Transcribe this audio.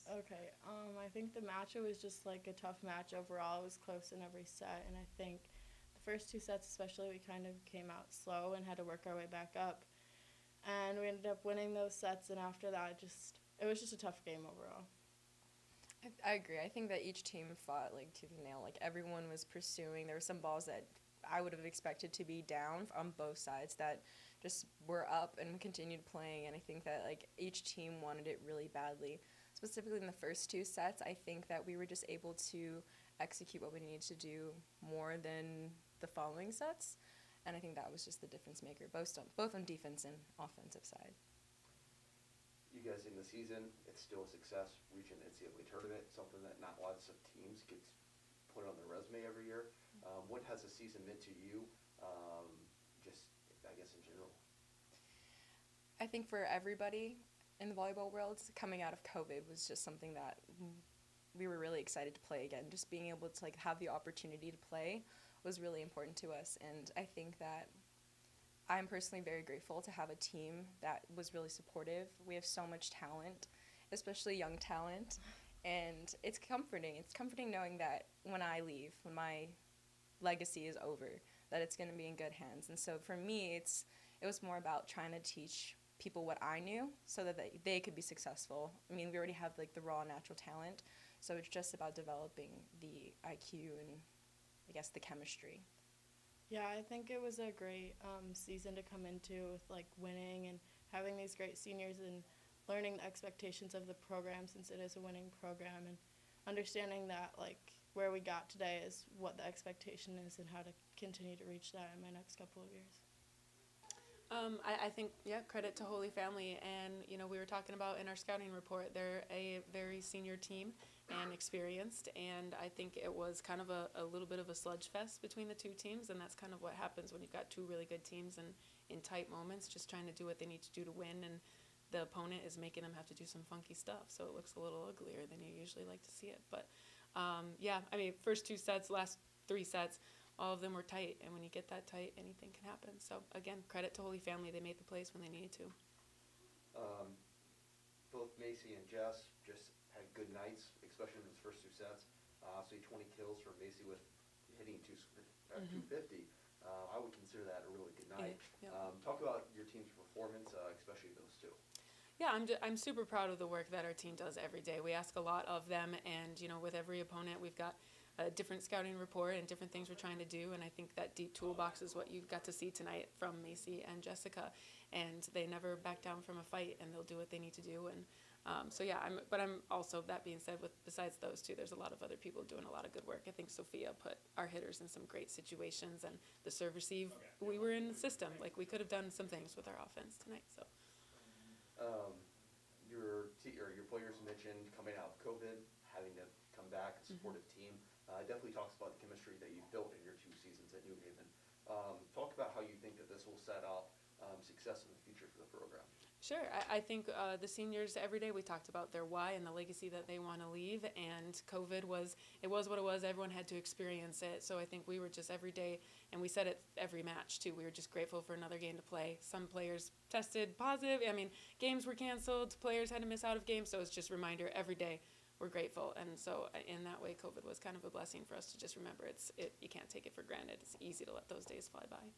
Okay, I think the match, it was just like a tough match overall. It was close in every set, and I think the first two sets especially, we kind of came out slow and had to work our way back up. And we ended up winning those sets, and after that, it was just a tough game overall. I agree. I think that each team fought like tooth and nail. Like everyone was pursuing. There were some balls that I would have expected to be down on both sides that just were up and continued playing. And I think that like each team wanted it really badly. Specifically in the first two sets, I think that we were just able to execute what we needed to do more than the following sets. And I think that was just the difference maker, both on defense and offensive side. You guys in the season, it's still a success reaching the NCAA tournament, something that not lots of teams gets put on their resume every year. What has the season meant to you, just I guess in general? I think for everybody in the volleyball world, coming out of COVID was just something that we were really excited to play again. Just being able to like have the opportunity to play was really important to us, and I think that I'm personally very grateful to have a team that was really supportive. We have so much talent, especially young talent, and it's comforting. It's comforting knowing that when I leave, when my legacy is over, that it's going to be in good hands. And so for me, it was more about trying to teach people what I knew so that they could be successful. I mean, we already have like the raw natural talent, so it's just about developing the IQ and I guess the chemistry. Yeah, I think it was a great season to come into with like winning and having these great seniors and learning the expectations of the program since it is a winning program and understanding that like where we got today is what the expectation is and how to continue to reach that in my next couple of years. I think, yeah, credit to Holy Family. And, we were talking about in our scouting report, they're a very senior team and experienced. And I think it was kind of a little bit of a sludge fest between the two teams. And that's kind of what happens when you've got two really good teams and in tight moments, just trying to do what they need to do to win. And the opponent is making them have to do some funky stuff. So it looks a little uglier than you usually like to see it. But, yeah, I mean, first two sets, last three sets, all of them were tight, and when you get that tight, anything can happen. So, again, credit to Holy Family. They made the plays when they needed to. Both Macy and Jess just had good nights, especially in those first two sets. So 20 kills for Macy with hitting 250. I would consider that a really good night. Yeah. Talk about your team's performance, especially those two. Yeah, I'm super proud of the work that our team does every day. We ask a lot of them, and with every opponent, we've got a different scouting report and different things we're trying to do. And I think that deep toolbox is what you got to see tonight from Macy and Jessica. And they never back down from a fight, and they'll do what they need to do. And so yeah, I'm also, that being said, besides those two, there's a lot of other people doing a lot of good work. I think Sophia put our hitters in some great situations, and the serve receive, we were in the system. Like we could have done some things with our offense tonight. So. Your players mentioned coming out of COVID, having to come back, a supportive team. It definitely talks about the chemistry that you've built in your 2 seasons at New Haven. Talk about how you think that this will set up success in the future for the program. Sure. I think the seniors, every day we talked about their why and the legacy that they want to leave, and COVID was what it was. Everyone had to experience it. So I think we were just every day, and we said it every match too, we were just grateful for another game to play. Some players tested positive. I mean, games were canceled. Players had to miss out of games. So it's just a reminder every day we're grateful. And so in that way, COVID was kind of a blessing for us to just remember you can't take it for granted. It's easy to let those days fly by.